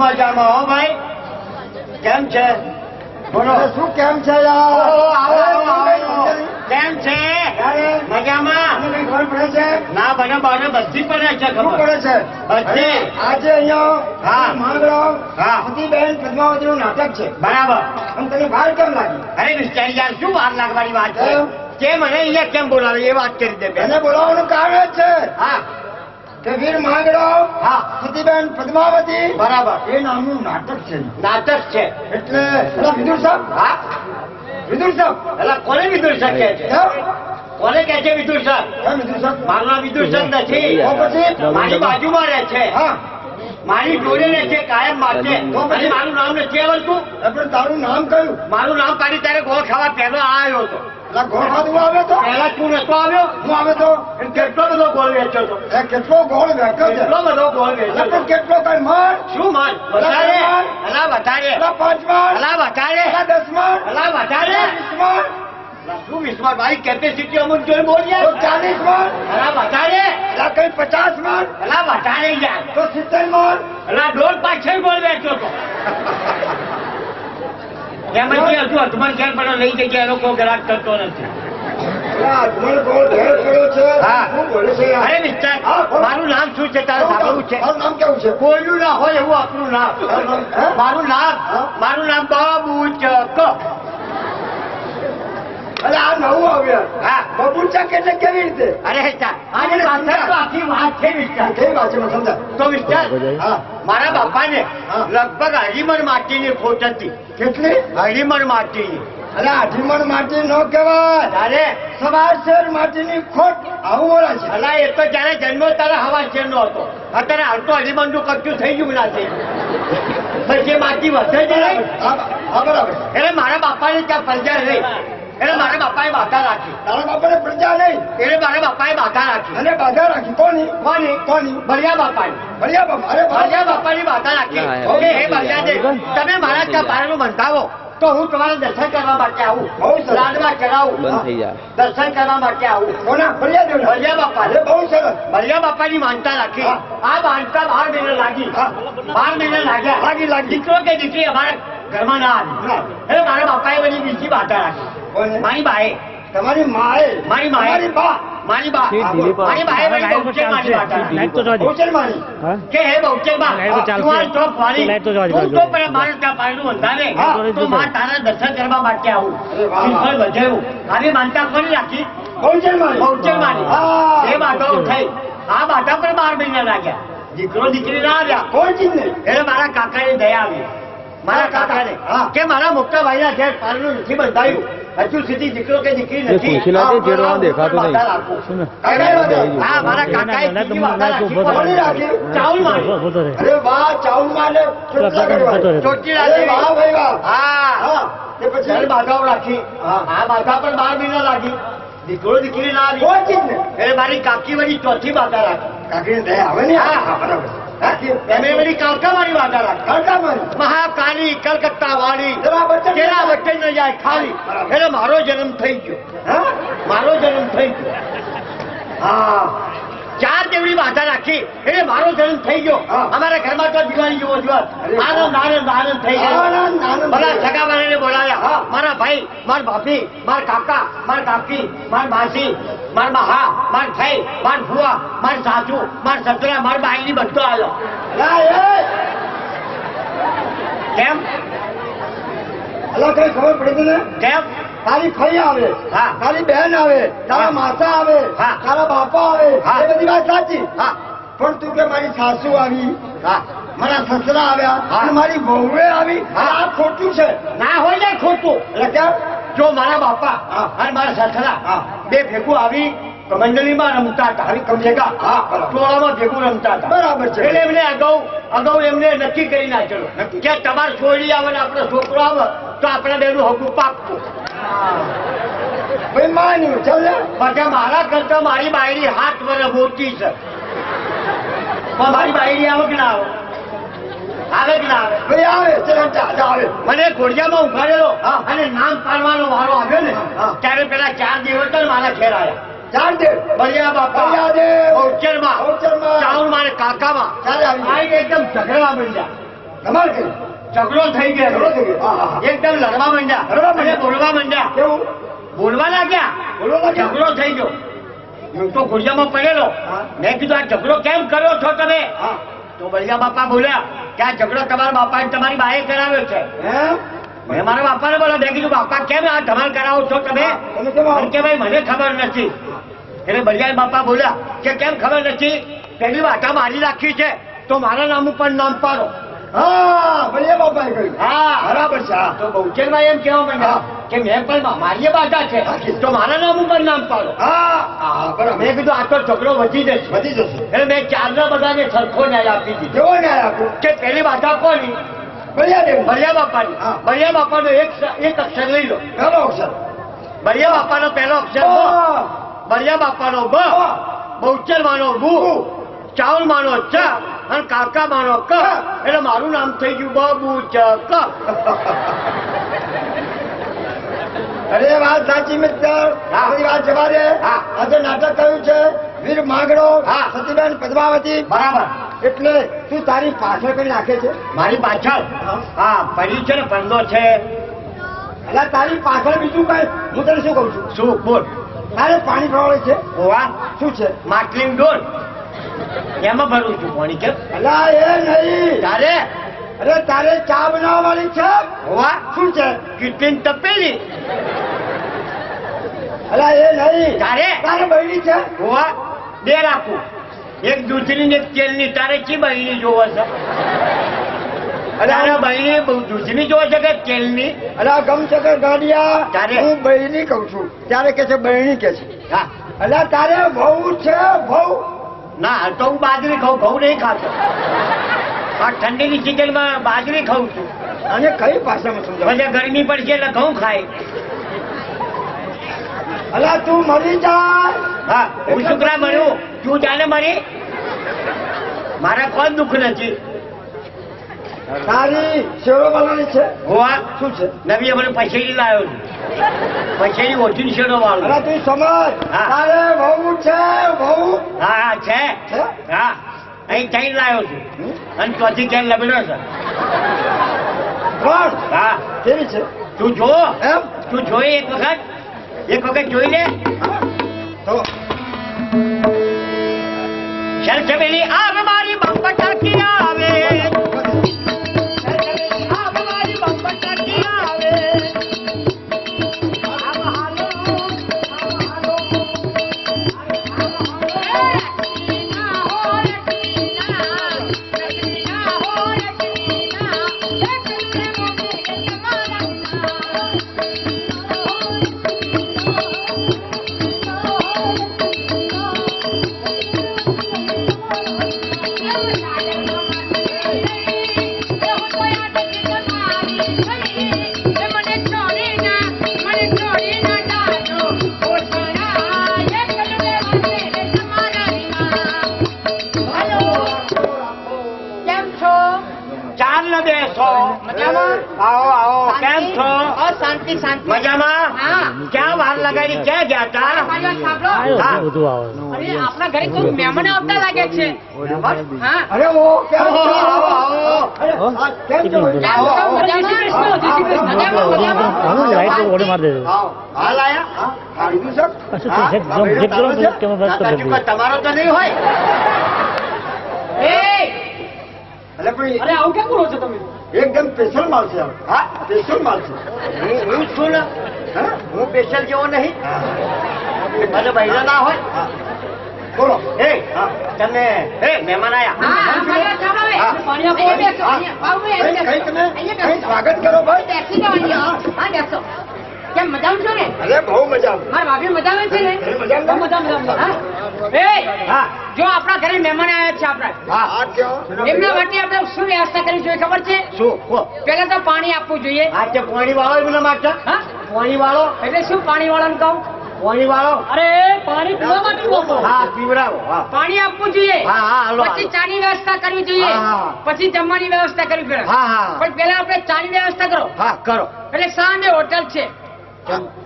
મજામાં હો ભાઈ. કેમ છે? બોલો શું કેમ છે કેમ છે? મજામાં? ખબર પડે છે? ના બને બાને બધી પડે છે. ખબર પડે છે બધી. આજે અહીંયા મહાગરાવ પદ્માવતી નું નાટક છે. બરાબર. અને તને વાર કેમ લાગી? અરે મિસ્ટર યાર શું વાર લાગવાની વાત છે? તે મને અહીંયા કેમ બોલાવે એ વાત કરી દે. એને બોલાવવાનું કારણ જ છે હા કે વીર માંગડો હા સતીબેન પદ્માવતી બરાબર એ નામનું નાટક છે. નાટક છે એટલે પેલા વિદુર સાહેબ હા વિદુર સાહેબ એટલે કોને વિદુર સર કહે છે? કોને કહે છે વિદુર સર? વિદુર સાહેબ મારું નામ વિદુર સર નથી. તો પછી મારી બાજુમાં રહે છે, હા મારી જોડે રહે છે, કાયમ માટે. અને મારું નામ નથી આવડતું. આપણે તારું નામ કયું? મારું નામ કાઢી તારે ગોળ ખાવા પહેલો આવ્યો હતો. એટલે ગોળ ખાધું આવે તો પહેલા તું નતો આવ્યો. હું આવે તો કેટલો બધો ગોળ વેચ્યો હતો. એ કેટલો ગોળ વેચ્યો છે. કેટલો બધો ગોળ વેચ્યો એટલે હતો. કેટલો કઈ મણ? શું માન વધારે? અલા વધારે. એટલે 5 મણ? અલા વધારે. એટલે 10 મણ? અલા વધારે. 20 મણ? શું વિશ્વાસ ભાઈ કેપેસિટી અમુક જોઈ બોલ્યા? તો 40 મણ? અલા વધારે. એટલે કઈ 50 મણ? અલા વધારે યાર. તો 70 મણ? અલા દોઢ પાછળ ગોળ વેચ્યો હતો. એમાંથી હજુ અધમણ ખેર પણ લઈ જગ્યા એનો કોઈ ગ્રાહક કરતો નથી. એટલે અજમલ ગોળ ઘેર પડ્યો છે. હા. શું બોલે છે યાર? અરે મિસ્ટર, મારું નામ શું છે તારે સાંભળવું છે? મારું નામ કેવું છે? કોઈનું ના હોય એવું આપણું નામ. હે? મારું નામ બાબુચક. અરે આ નવું આવ્યું. હા. બબુચક એટલે કેવી રીતે? અરે આની પાછળ તો આખી વાત છે મિસ્ટર. કેવી વાત છે મને સમજાય. તો મિસ્ટર, હા. મારા બાપાને હા. લગભગ અઢીમણ માટીની ખોટ હતી. કેટલી? અઢીમણ માટીની. અરે અઢીમણ માટી નો કહેવાય, તારે સવારશેર માટીની ખોટ આવું બોલા છે. અલા એ તો જયારે જન્મ તારા હવા શેરનો હતો. અત્યારે હાલ તો અઢીમણ નું કચ્ચું થઈ ગયું ના થઈ ગયું. પછી એ માટી વધે છે નહીં. હા બરાબર. એટલે મારા બાપાને ત્યાં પ્રજા નહીં. એટલે મારા બાપાએ બાધા રાખી. તારા બાપાને પ્રજા નહીં એટલે મારા બાપાએ બાધા રાખી. અને બાધા રાખી. કોની? કોની? કોની? બળિયા બાપાની. ભળિયા બાપા. અરે બળિયા બાપાની બાધા રાખી. કે હે બળિયાદેવ, તમે મારા ત્યાં બારણું બંધાવો તો હું તમારા દર્શન કરવા માટે આવું. બહુ સરસ. લાડવા ચડાવું. બંધ થઈ જાય. દર્શન કરવા માટે આવું. કોના? ભળિયા દેવ. બળિયા બાપા. અરે બહુ સરસ. બળિયા બાપાની માનતા રાખી. હા. આ માનતા 12 મહિને લાગી. હા. 12 મહિને લાગ્યા. દીકરો કે દીકરી અમારા ઘરમાં ના આવી. એટલે મારા બાપાએ બધી બીજી બાધા રાખી. કોને? મારી બાએ. તમારી માએ? મારી માએ. તમારી બા? મારી બા. ઠીક, દિલીપ. મારી બાએ બધી બહુચર મારી બાધા રાખી. લાઈટ તો જવા દે. બહુચર માની? હા? કે હે બહુચર બા, લાઈટ તો ચાલશે. તું આ ચોક વાળી. લાઈટ તો જવા દે. તું તો પેલા મારે ત્યાં પારણું બંધાવે. હા. તો માં તારા દર્શન કરવા માટે આવું. અરે વાહ, વાહ. વિઠ્ઠલ ભજાયું. આવી માનતા કોની રાખી? બહુચર માની? બહુચર માની. હા. એ બાધાઓ થઈ. આ બાધા પર 12 મહિના લાગ્યા. દીકરો દીકરી ના આવ્યા. કોણ ચીજને? એટલે મારા કાકાની દયા આવી. મારા કાકાને હા. કે મારા મોટા ભાઈના ઘેર પારણું નથી બંધાયું. હજુ સુધી દીકરો કે દીકરી એ નથી. ખુરશી લાગે, જેડવા દેખાતું નહીં. બાધા રાખું. શું ને? કાકાએ બાધા? હા, મારા કાકાએ ના, ના, બીજી ના, બાધા ના, રાખી. ઉભો કોની રાખી? ચાઉલ મારી. ઉભો રહે. અરે વાહ, ચાઉલ માને કેટલા કરવા? ચોટીલા અરે જેવી. વાહ ભાઈ વાહ. હા. હા. તે ઘર પછી બાધાઓ રાખી. હા. આ બાધા પણ 12 મહિના લાગી. દીકરો દીકરી ના આવી. કોણ ચીજને? એટલે મારી કાકી વળી ચોથી બાધા રાખી. કાકીને દયા આવે ને? હા. હા બરાબર. રાખી. એમે વળી કાકા મારી બાધા રાખી. કાકા માની? મહાકાળી કલકત્તા વાળી જરા વચ્ચે કેરા વચ્ચે ન જાય ખાલી. એટલે મારો જન્મ થઈ ગયો. હા? મારો જન્મ થઈ ગયો. હા. 4 દેવડી બાધા રાખી એટલે મારો જન્મ થઈ ગયો. હા. અમારા ઘરમાં તો દિવાળી જેવો દિવસ. આનંદ આનંદ આનંદ થઈ ગયો. આનંદ, આનંદ. બધા સગાવાળાને બોલાવ્યા. હા. મારા ભાઈ, મારા ભાભી, મારા કાકા, મારા કાકી, મારા માસી, મારા મહા, મારા થઈ, મારા ફુવા, મારા સાસુ, મારા સસરા, મારા બાઈની બધો આવ્યો. લા, એ! કેમ? અલા, કઈ ખબર પડી તને? કેમ? તારી ફઈ આવે, હા. તારી બહેન આવે, તારા હા. માસા આવે, હા. તારા બાપા આવે, હા. એ બધી વાત સાચી. હા પણ તું કે મારી સાસુ આવી, હા મારા સસરા આવ્યા, હા. અને મારી વહુએ આવી, હા. આ ખોટું છે. ના હોય ને ખોટું. એટલે કેમ? જો મારા બાપા હા. અને મારા સસરા હા. બે ભેગું આવી મંડળીમાં રમતા હતા. આવી કમજેગા હા, બરાબર. ટોળામાં ભેગું રમતા હતા. બરાબર છે. એટલે એમને અગાઉ એમને નક્કી કરી નાખેલું કે તમારે છોડી આવે ને આપણો છોકરો આવે તો આપણે બેનું હકું પાકવું. ભાઈ માન્યું, ચાલ લે. પછી મારા કરતા મારી બાયડી 7 વર્ષ મોટી છે. પણ મારી બાયડી આવે કે ના આવે? આવે કે ના આવે? ભાઈ આવે, ચાલ જા, આવે. મને ઘોડિયામાં ઉઘાડેલો હા. અને નામ પાડવાનો વારો આવ્યો ને હા. ત્યારે પેલા 4 દિવસ જ મારા ઘેર આવ્યા. ચાલ દે. બળિયા બાપા, બળિયાદેવ, બહુચરમાં, બહુચરમાં, ચાઉલ મારે કાકામાં ચાલે આવી ગયા. આઈને એકદમ ઝઘડવા માંડ્યા. તમારે કઈ? ઝઘડો થઈ ગયો. ઝઘડો થઈ ગયો. હા, હા, હા. એકદમ લડવા માંડ્યા. લડવા માંડ્યા. અને બોલવા માંડ્યા. કેવું? બોલવા લાગ્યા. બોલવા લાગ્યા? ઝઘડો થઈ ગયો. હું તો ઘોડિયામાં પડેલો. હા. મેં કીધું આ ઝઘડો કેમ કર્યો છો તમે? હા. તો બળિયા બાપા બોલ્યા કે આ ઝઘડો તમારા બાપાએ તમારી બાએ કરાવ્યો છે. હે? મેં મારા બાપાને બોલો મેં કીધું બાપા કેમ આ ધમાલ કરાવો છો તમે તમે કેમ આવો? કે ભાઈ મને ખબર નથી એટલે બલિયા બાપા બોલ્યા કે કેમ ખબર નથી પેલી વાટા મારી રાખી છે તો મારા નામ ઉપર નામ પાડો હા ભલે બાપાએ કહ્યું હા બરાબર છે હા. તો બહુચરભાઈ એમ કહેવા માંડ્યા કે મેં પણ મારી બાધા છે તો મારા નામ ઉપર નામ પાડો હા હા બરાબર મેં કીધું આ તો ઝઘડો વધી જશે વધી જશે એટલે મેં ચારના બધાને સરખો ન્યાય આપી દીધો કેવો ન્યાય આપ્યો કે પેલી બાધા કોની ભલે દેવ બલિયા બાપાની હા. બલિયા બાપાનો એક અક્ષર લઈ લો ચાલો અક્ષર બલિયા બાપાનો પહેલો અક્ષર બ હા. બલિયા બાપાનો બ હા. બહુચર માનો બુ ચાવલ માનો ચ અને કાકા માનો ક એટલે મારું નામ થઈ ગયું બબુ ચ ક અરે વાત સાચી મિત્ર હા. બધી વાત જવા દે હા. આજે નાટક કયું છે વીર માંગડો હા. સતીબેન પદ્માવતી બરાબર એટલે તું તારી પાછળ કરી નાખે છે મારી પાછળ હા. હા પડી છે ને પંદો છે એટલે તારી પાછળ બીજું કઈ હું તને શું કઉ છું શું બોલ તારે પાણી ભરવાડે છે ઓવા શું છે માટલીન ડોલ એમાં ભરું છું પાણી કેમ અલા એ નહીં તારે અરે તારે ચા બનાવવાની છે ઓવા શું છે કેટલી તપેલી અલા એ નહીં તારે તારે બહેરી છે ઓવા બે રાખું એક દૂધની ને એક તેલની તારે કી બહેરી જોવો છે તારે બહેરી દૂધની જોવો છે કે તેલની અલા ગમ છે કે ગાડિયા તારે? હું બહેરી કઉ છું ત્યારે કે છે બહેરી કે છે હા અલા તારે બહુ છે બહુ ના હાલ તો હું બાજરી ખાઉં ઘઉં નહીં ખાતો આ ઠંડીની સિઝનમાં બાજરી ખાઉં છું અને કઈ ભાષામાં સમજાવ પછી ગરમી પડશે એટલે ઘઉં ખાય અલા તું મરી જા હા હું શુક્રા મર્યું તું જાને મરી મારા કોઈ દુઃખ નથી તારી શેરો બનાવવાની છે હોવા શું છે નવી મને પૈસેલી લાવ્યો છું પૈસેલી ઓછી શેડો વાળો અલા તું સમજ હા. તારે બહુ છે બહુ હા હા છે છે? હા અહીં ચાઈ લાવ્યો છું હમ? અને ચોથી ક્યાં લબડ્યો છે કોણ હા કેવી છે તું જો એમ તું જોઈ એક વખત જોઈ લે તો શરછબેલી આવ મારી બાપા ટાકી આવે શરછબેલી આવ મારી બાપા ટાકી આવે આવ હાલો ચાલ ન બેસો મજામાં? આવો આવો કેમ છો શાંતિ શાંતિ મજામાં હા. ક્યાં વાર લગાડી ક્યાં ગયા તા મારી વાત સાંભળો. હા. બધું આવે અરે આપણા ઘરે કોઈ મહેમાન આવતા લાગે છે હા અરે ઓ કેમ આવો, છો? આવો, આવો. અરે, આ કેમ છો? કેટલી કેમ છો? મજામાં? મજામાં, મજામાં. લાઈટ ઓડે મારી દેજો આવો. હાલ આયા હા, ખાધું છે? શું છે જેમ જેમ કરો કેમ વાત ના, કરી કાચું તમારો તો નહીં હોય એ અરે પણ અરે આવું કેમ બોલો છો તમે એકદમ સ્પેશિયલ માલ છે આ. હા સ્પેશિયલ માલ છે હું છું ને હા? હું સ્પેશિયલ જેવો નહીં હા. મને બૈરા ના હોય હા. બોલો એ તમે મહેમાન આયા હા હા મારી વાત સાંભળો હવે. હા. પાણી આપો. અહીંયા બેસો, અહીંયા. બાબુ, અહીંયા કઈ બેસો. તમે અહીંયા કઈ બેસો. સ્વાગત કરો ભાઈ બેસી જાઓ અહીંયા. હા બેસો કેમ મજામાં છો ને અરે બહુ મજા આવે. મારા ભાભી મજામાં છે ને અરે, મજામાં? બહુ મજામાં. હા? એ હા જો આપણા ઘરે મહેમાન આવ્યા છે આપણા હા આ કયો? એમના માટે આપણે શું વ્યવસ્થા કરવી જોઈએ ખબર છે શું કહો પહેલા તો પાણી આપવું જોઈએ આ તે પોણી વાળો એમના માટે હા પોણી વાળો એટલે શું પાણી વાળાને કહું પોણી વાળો અરે પાણી પીવા માટે આપો હા પીવડાવો હા પાણી આપવું જોઈએ હા, હા, હાલો, પછી હાલો. ચાની વ્યવસ્થા કરવી જોઈએ હા, હા. પછી જમવાની વ્યવસ્થા કરવી પડે હા હા પણ પહેલા આપણે ચાની વ્યવસ્થા કરો હા કરો એટલે સામે હોટલ છે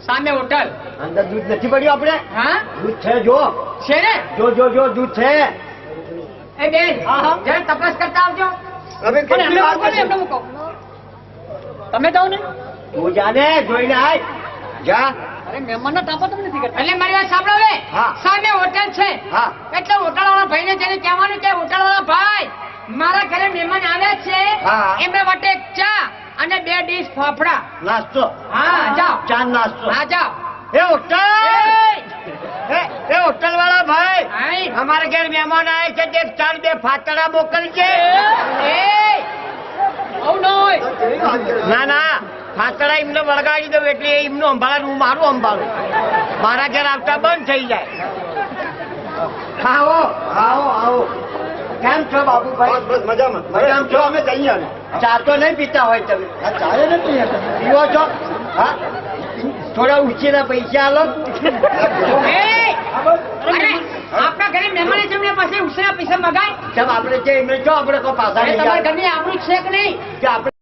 સામે હોટલ અંદર દૂધ નથી પડ્યું આપણે હા દૂધ છે જો છે ને જો દૂધ છે એ બેન જરા તપાસ કરતા આવજો હવે પણ કેટલી એમને વાર મૂકો ને, પછી? એમને મૂકો. તમે જાઓ ને તું જાને જોઈને આય જા અરે મહેમાનનો તાપો તમે નથી કરતા એટલે મારી વાત સાંભળો હવે હા. સામે હોટલ છે હા એટલે હોટલ વાળા ભાઈને જઈને કહેવાનું કે હોટલ વાળા ભાઈ મારા ઘરે મહેમાન આવ્યા છે હા. એમના માટે એક ચા અને 2 ડીશ ફાફડા. નાસ્તો હા જાઓ. ચાંદ નાસ્તો હા જાઓ. એ હોટલ એ હોટલ વાળા ભાઈ આઈ. અમારે ઘેર મહેમાન આવે છે તે 4 2 ફાતડા મોકલજે એ આવું ન હોય. ના ના ફાતડા એમને વળગાડી દઉં એટલે એ એમનું સંભાળે હું મારું સંભાળું મારા ઘેર આવતા બંધ થઈ જાય આવો આવો આવો કેમ છો બાબુભાઈ બસ મજામાં મજામાં છો? અમે જઈએ હવે. ચા તો નહીં પીતા હોય તમે આ ચાય નથી યાર. પીવો છો હા થોડા ઉછીના પૈસા આલો એ અરે આપણા ઘરે મહેમાન છે એમને પાસે ઉસરા પૈસા મગાય. સાહેબ આપણે જે એમને જો આપણે કોઈ પાછા અરે નહીં તમારા આવે. ઘરની આબરૂ છે કે નહીં? કે આપણે